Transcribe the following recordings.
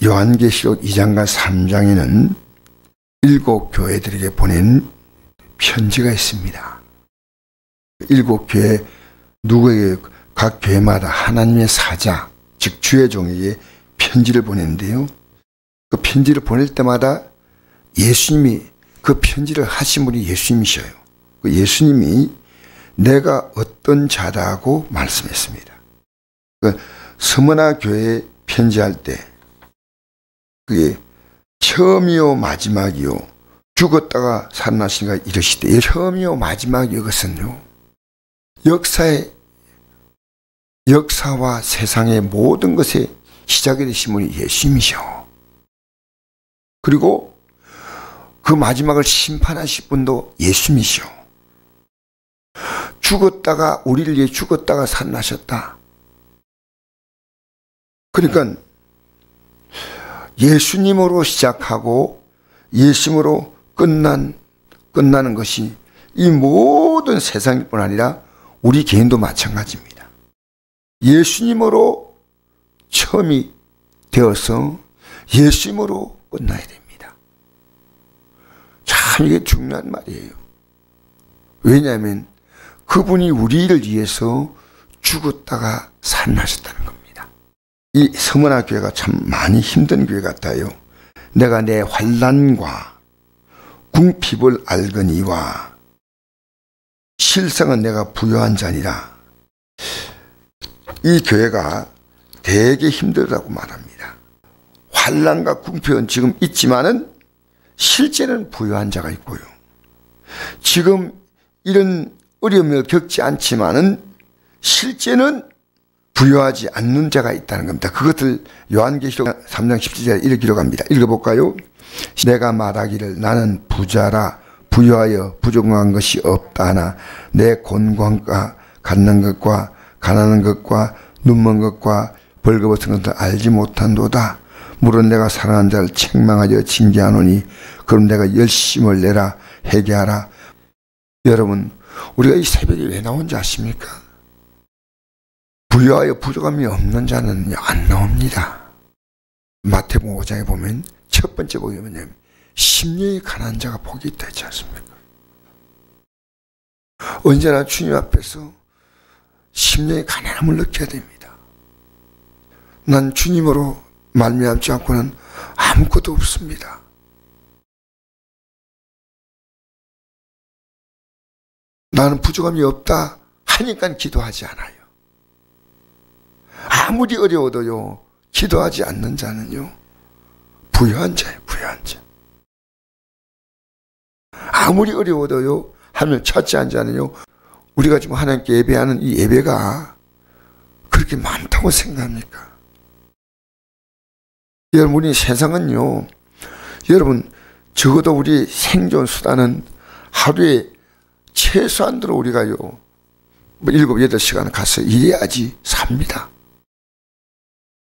요한계시록 2장과 3장에는 7 교회들에게 보낸 편지가 있습니다. 7 교회 누구에게 각 교회마다 하나님의 사자, 즉 주의 종에게 편지를 보냈는데요. 그 편지를 보낼 때마다 예수님이 그 편지를 하신 분이 예수님이셔요. 그 예수님이 내가 어떤 자다고 말씀했습니다. 그 스무나 교회에 편지할 때 그게 처음이요 마지막이요 죽었다가 살아나시니까 이러시되 처음이요 마지막 이것은요 역사와 세상의 모든 것의 시작이 되신 분이 예수님이셔. 그리고 그 마지막을 심판하실 분도 예수님이셔. 죽었다가 우리를 위해 죽었다가 살아나셨다. 그러니까 예수님으로 시작하고 예수님으로 끝나는 것이 이 모든 세상일 뿐 아니라 우리 개인도 마찬가지입니다. 예수님으로 처음이 되어서 예수님으로 끝나야 됩니다. 참 이게 중요한 말이에요. 왜냐하면 그분이 우리를 위해서 죽었다가 살아나셨다는 겁니다. 이 서문화 교회가 참 많이 힘든 교회 같아요. 내가 내 환난과 궁핍을 알거니와 실상은 내가 부요한 자니라. 이 교회가 되게 힘들다고 말합니다. 환난과 궁핍은 지금 있지만은 실제는 부요한 자가 있고요. 지금 이런 어려움을 겪지 않지만은 실제는 부요하지 않는 자가 있다는 겁니다. 그것을 요한계시록 3장 17절에 이렇게 기록합니다. 읽어볼까요? 내가 말하기를 나는 부자라 부요하여 부족한 것이 없다 하나 내 곤광과 갖는 것과 가난한 것과 눈먼 것과 벌거벗은 것을 알지 못한도다. 물론 내가 사랑하는 자를 책망하여 징계하노니 그럼 내가 열심을 내라 회개하라. 여러분 우리가 이 새벽에 왜 나온지 아십니까? 부유하여 부족함이 없는 자는 안 나옵니다. 마태복음 5장에 보면 첫 번째 복이 뭐냐면 심령이 가난한 자가 복이 있다 했지 않습니까? 언제나 주님 앞에서 심령의 가난함을 느껴야 됩니다. 난 주님으로 말미암지 않고는 아무것도 없습니다. 나는 부족함이 없다 하니까 기도하지 않아요. 아무리 어려워도요 기도하지 않는 자는요 부유한 자예요. 부유한 자. 아무리 어려워도요 하나님을 찾지 않는 자는요 우리가 지금 하나님께 예배하는 이 예배가 그렇게 많다고 생각합니까? 여러분 우리 세상은요 여러분 적어도 우리 생존 수단은 하루에 최소한으로 우리가요 7, 8시간 가서 일해야지 삽니다.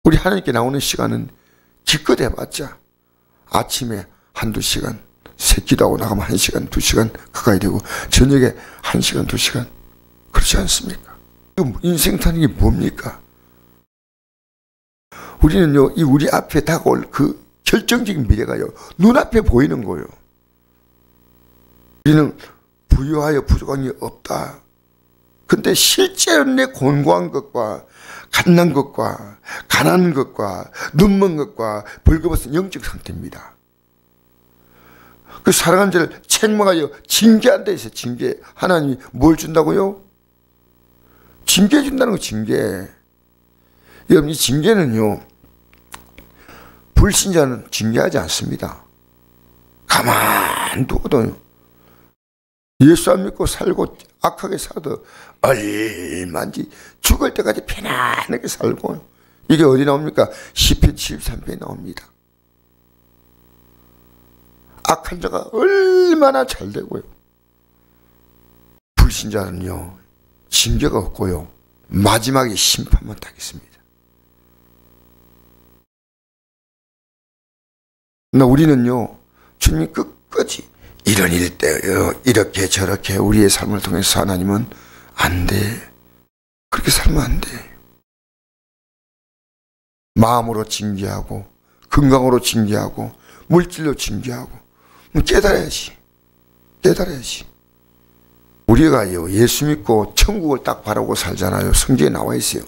우리 하나님께 나오는 시간은 기껏 해봤자 아침에 1-2시간 새끼도 나가면 1시간 2시간 가까이 되고 저녁에 1시간 2시간 그렇지 않습니까? 인생 타는 게 뭡니까? 우리는요 이 우리 앞에 다가올 그 결정적인 미래가요 눈앞에 보이는 거예요. 우리는 부유하여 부족함이 없다. 근데 실제로 내 곤고한 것과 갓난 것과 가난한 것과 눈먼 것과 벌거벗은 영적 상태입니다. 그 사랑하는 자를 책망하여 징계한다 해서 징계. 하나님이 뭘 준다고요? 징계 준다는 거 징계. 여러분 이 징계는요 불신자는 징계하지 않습니다. 가만 두어도 예수 안 믿고 살고 악하게 살아도 얼마인지 죽을 때까지 편안하게 살고 이게 어디 나옵니까? 시편 73편에 나옵니다. 악한 자가 얼마나 잘 되고요. 불신자는요 징계가 없고요 마지막에 심판만 당했습니다. 그러나 우리는요 주님이 끝까지 이런 일 때요 이렇게 저렇게 우리의 삶을 통해서 하나님은 안 돼. 그렇게 살면 안 돼. 마음으로 징계하고 건강으로 징계하고 물질로 징계하고 깨달아야지. 깨달아야지. 우리가요 예수 믿고 천국을 딱 바라고 살잖아요. 성경에 나와 있어요.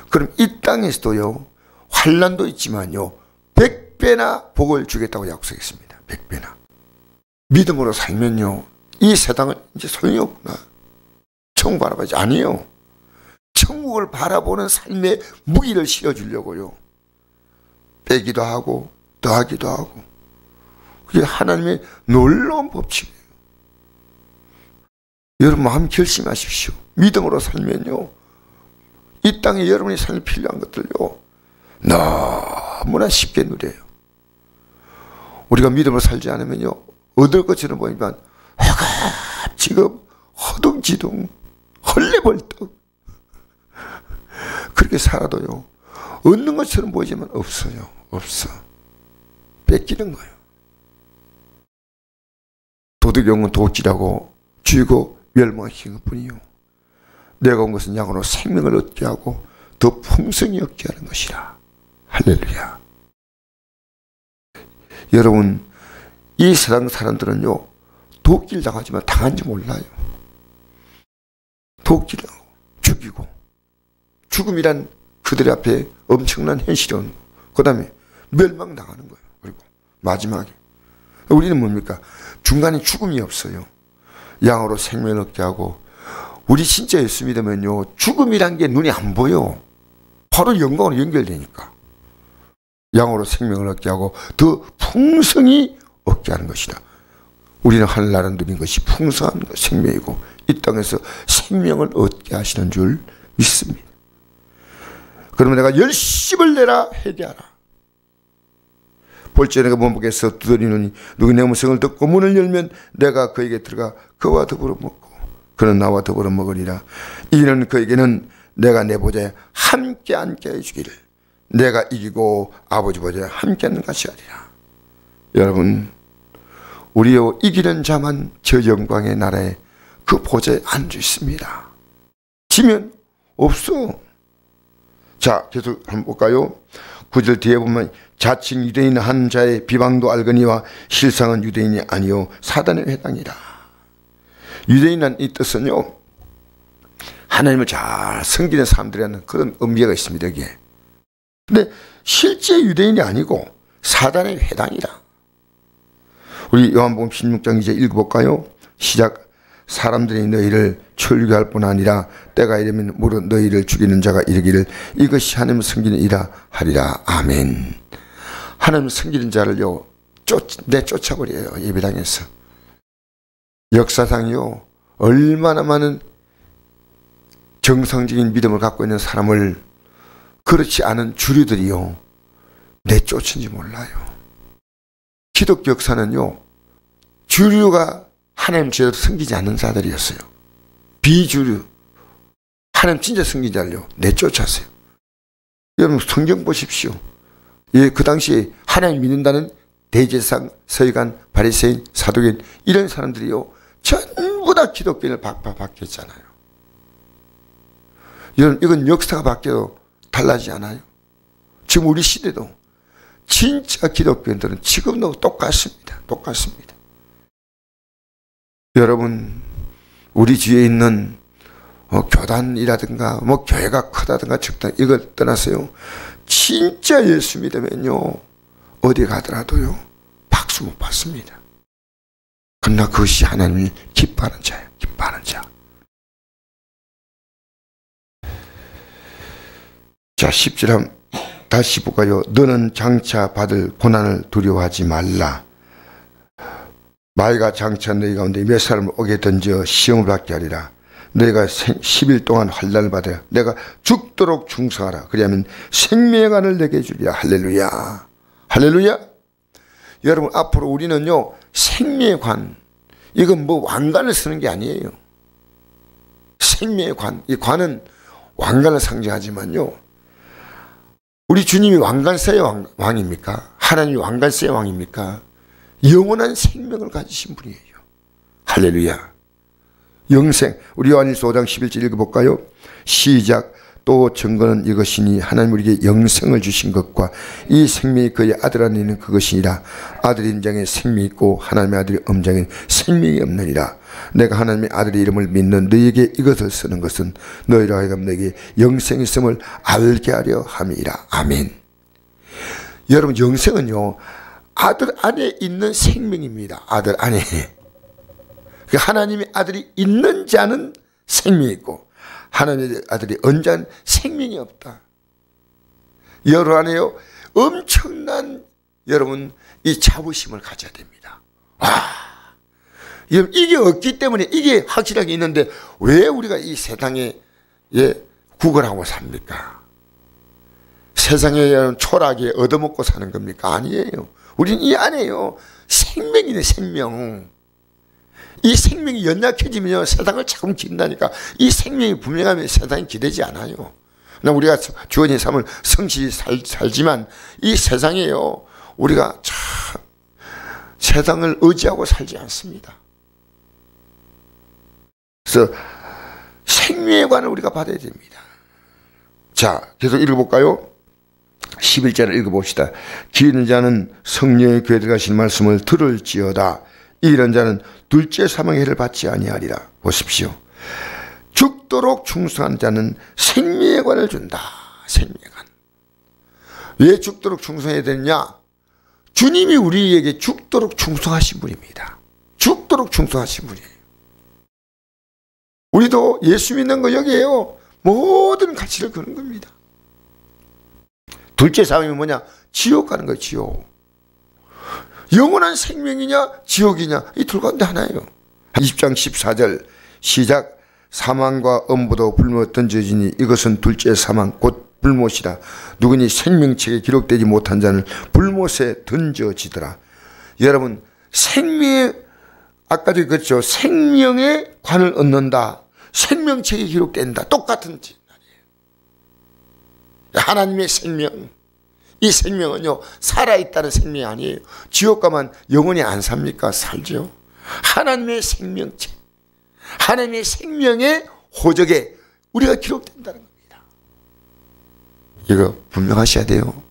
그럼 이 땅에서도요 환난도 있지만요 100배나 복을 주겠다고 약속했습니다. 100배나. 믿음으로 살면요 이 세상은 이제 소용이 없구나. 천국 바라봐야지. 아니에요. 천국을 바라보는 삶의 무기를 실어주려고요. 빼기도 하고 더하기도 하고. 그게 하나님의 놀라운 법칙이에요. 여러분 마음 결심하십시오. 믿음으로 살면요 이 땅에 여러분이 삶이 필요한 것들요 너무나 쉽게 누려요. 우리가 믿음으로 살지 않으면요 얻을 것처럼 보이면 지금 허둥지둥 헐레벌떡 그렇게 살아도요 얻는 것처럼 보이지만 없어요. 없어. 뺏기는 거예요. 도덕경은 도끼라고 쥐고 멸망시킨 것뿐이요 내가 온 것은 양으로 생명을 얻게 하고 더 풍성히 얻게 하는 것이라. 할렐루야. 여러분 이 세상 사람들은요 도끼를 당하지만 당한지 몰라요. 도끼를 죽이고 죽음이란 그들 앞에 엄청난 현실은 그 다음에 멸망당하는 거예요. 그리고 마지막에 우리는 뭡니까? 중간에 죽음이 없어요. 양으로 생명을 얻게 하고 우리 진짜 예수 믿으면요 죽음이란 게 눈에 안 보여. 바로 영광으로 연결되니까 양으로 생명을 얻게 하고 더 풍성히 얻게 하는 것이다. 우리는 하늘나라 누린 것이 풍성한 생명이고 이 땅에서 생명을 얻게 하시는 줄 믿습니다. 그러면 내가 열심을 내라 회개하라. 볼지어 내가 문밖에서 두드리노니 누구 내 음성을 듣고 문을 열면 내가 그에게 들어가 그와 더불어 먹고 그는 나와 더불어 먹으리라. 이는 그에게는 내가 내 보좌에 함께 앉게 해주기를 내가 이기고 아버지 보좌에 함께 앉는 것이 아니라. 여러분 우리요 이기는 자만 저 영광의 나라에 그 보좌에 앉아 있습니다. 지면 없어. 자 계속 한번 볼까요? 9절 뒤에 보면 자칭 유대인 한 자의 비방도 알거니와 실상은 유대인이 아니요 사단의 회당이라. 유대인이라는 이 뜻은요 하나님을 잘 섬기는 사람들이라는 그런 의미가 있습니다. 여기에. 근데 실제 유대인이 아니고 사단의 회당이라. 우리 요한복음 16장 이제 읽어볼까요? 시작. 사람들이 너희를 출교할 뿐 아니라 때가 이르면 무릇 너희를 죽이는 자가 이르기를 이것이 하나님을 섬기는 이라 하리라. 아멘. 하나님을 섬기는 자를요 내쫓아버려요. 예배당에서. 역사상요 얼마나 많은 정상적인 믿음을 갖고 있는 사람을 그렇지 않은 주류들이요 내쫓은지 몰라요. 기독교 역사는요 주류가 하나님 제대로 섬기지 않는 자들이었어요. 비주류 하나님 진짜 섬기는 자를요 내쫓았어요. 여러분 성경 보십시오. 예, 그 당시에 하나님 믿는다는 대제사장, 서기관, 바리새인, 사두개인 이런 사람들이요 전부 다 기독교인을 박박했잖아요. 여러분 이건 역사가 바뀌어도 달라지지 않아요. 지금 우리 시대도 진짜 기독교인들은 지금도 똑같습니다. 똑같습니다. 여러분 우리 주위에 있는 교단이라든가 교회가 크다든가 적다 이걸 떠나서요 진짜 예수 믿으면요 어디 가더라도요 박수 못 받습니다. 그러나 그것이 하나님을 기뻐하는 자예요. 기뻐하는 자. 자 10절 한번 다시 볼까요? 너는 장차 받을 고난을 두려워하지 말라. 마귀가 장차 너희 가운데 몇 사람을 오게 던져 시험을 받게 하리라. 너희가 10일 동안 환난을 받아야 내가 죽도록 충성하라. 그리하면 생명의 간을 내게 주리라. 할렐루야. 할렐루야. 여러분 앞으로 우리는요 생명의 관, 이건 왕관을 쓰는 게 아니에요. 생명의 관, 이 관은 왕관을 상징하지만요 우리 주님이 왕관세의 왕입니까? 하나님이 왕관세의 왕입니까? 영원한 생명을 가지신 분이에요. 할렐루야. 영생. 우리 요한일서 5장 11절 읽어볼까요? 시작. 또 증거는 이것이니 하나님 우리에게 영생을 주신 것과 이 생명이 그의 아들 안에 있는 그것이니라. 아들의 인장에 생명이 있고 하나님의 아들의 음장에 생명이 없느니라. 내가 하나님의 아들의 이름을 믿는 너희에게 이것을 쓰는 것은 너희로 하여금 너희에게 영생이 있음을 알게 하려 함이라. 아멘. 여러분, 영생은요 아들 안에 있는 생명입니다. 아들 안에. 하나님의 아들이 있는 자는 생명이 있고 하나님의 아들이 없는 자는 생명이 없다. 여러분 안에요 엄청난 여러분 이 자부심을 가져야 됩니다. 이게 없기 때문에 이게 확실하게 있는데 왜 우리가 이 세상에 구걸하고 삽니까? 세상에 초라하게 얻어먹고 사는 겁니까? 아니에요. 우리는 이 안에요 생명이네. 생명. 이 생명이 연약해지면 세상을 자꾸 기른다니까. 이 생명이 분명하면 세상이 기대지 않아요. 우리가 주어진 삶을 성실히 살지만 이 세상에요 우리가 참 세상을 의지하고 살지 않습니다. 그래서 생명의 관을 우리가 받아야 됩니다. 자, 계속 읽어볼까요? 11절을 읽어봅시다. 기르는 자는 성령의 교회에 들어가신 말씀을 들을지어다. 이런 자는 둘째 사망의 해를 받지 아니하리라. 보십시오. 죽도록 충성한 자는 생명의 관을 준다. 생명의 관. 왜 죽도록 충성해야 되느냐? 주님이 우리에게 죽도록 충성하신 분입니다. 죽도록 충성하신 분이에요. 우리도 예수 믿는 거 여기에요 모든 가치를 거는 겁니다. 둘째 사망이 뭐냐? 지옥 가는 거예요. 지옥. 영원한 생명이냐 지옥이냐 이 둘 가운데 하나예요. 20장 14절 시작. 사망과 엄부도 불못 던져지니 이것은 둘째 사망 곧 불못이라. 누구니 생명책에 기록되지 못한 자는 불못에 던져지더라. 여러분 생명의 아까도 그랬죠. 생명의 관을 얻는다. 생명책에 기록된다. 똑같은 말이에요. 하나님의 생명. 이 생명은요 살아있다는 생명이 아니에요. 지옥 가면 영원히 안 삽니까? 살죠. 하나님의 생명체, 하나님의 생명의 호적에 우리가 기록된다는 겁니다. 이거 분명하셔야 돼요.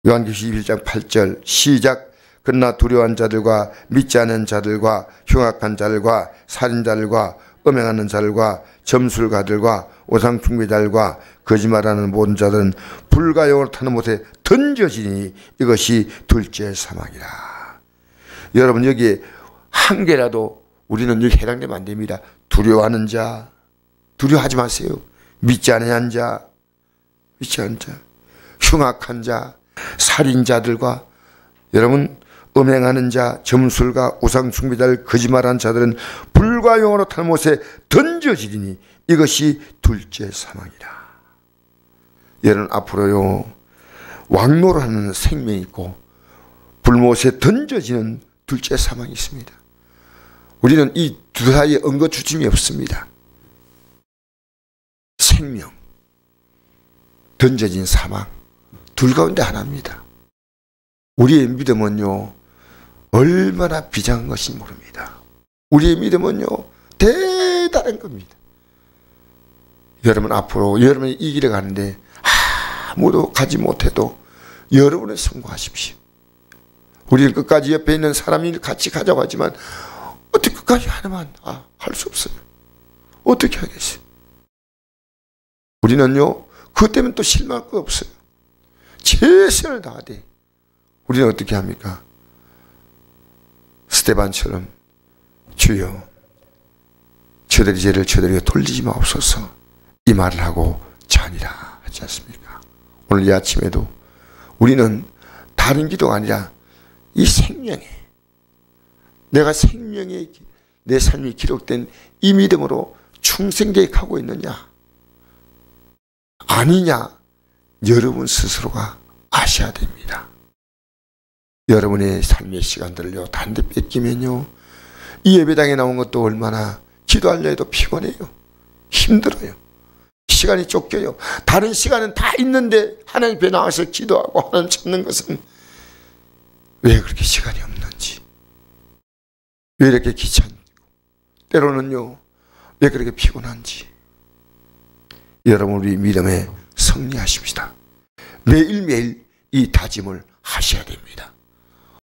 요한계시록 21장 8절 시작. 그러나 두려워한 자들과 믿지 않은 자들과 흉악한 자들과 살인자들과 음행하는 자들과 점술가들과 오상숭배자들과 거짓말하는 모든 자들은 불과 영으로 타는 못에 던져지니 이것이 둘째 사망이라. 여러분 여기에 한 개라도 우리는 여기 해당되면 안 됩니다. 두려워하는 자, 두려워하지 마세요. 믿지 않는 자, 믿지 않는 자, 흉악한 자, 살인자들과 여러분 음행하는 자, 점술가, 우상숭배자들, 거짓말하는 자들은 불과 영으로 타는 못에 던져지리니 이것이 둘째 사망이라. 여러분 앞으로요 왕노를 하는 생명이 있고 불못에 던져지는 둘째 사망이 있습니다. 우리는 이 두 사이에 엉거주춤이 없습니다. 생명, 던져진 사망 둘 가운데 하나입니다. 우리의 믿음은요 얼마나 비장한 것인지 모릅니다. 우리의 믿음은요 대단한 겁니다. 여러분 앞으로 여러분이 이 길에 가는데 아무도 가지 못해도 여러분은 성공하십시오. 우리는 끝까지 옆에 있는 사람이 같이 가자고 하지만 어떻게 끝까지 하나만 할 수 없어요. 어떻게 하겠어요? 우리는요 그것 때문에 또 실망할 거 없어요. 최선을 다하되 우리는 어떻게 합니까? 스데반처럼 주여 저들의 죄를 저들에게 돌리지 마옵소서 이 말을 하고 자니라 하지 않습니까? 오늘 이 아침에도 우리는 다른 기도가 아니라 이 생명에 내가 생명에 내 삶이 기록된 이 믿음으로 충성계획하고 있느냐 아니냐 여러분 스스로가 아셔야 됩니다. 여러분의 삶의 시간들을요 단대 뺏기면요 이 예배당에 나온 것도 얼마나 기도하려 해도 피곤해요. 힘들어요. 시간이 쫓겨요. 다른 시간은 다 있는데 하나님 앞에 나와서 기도하고 하나님 찾는 것은 왜 그렇게 시간이 없는지, 왜 이렇게 귀찮고 때로는요 왜 그렇게 피곤한지 여러분 우리 믿음에 승리하십시다. 매일매일 이 다짐을 하셔야 됩니다.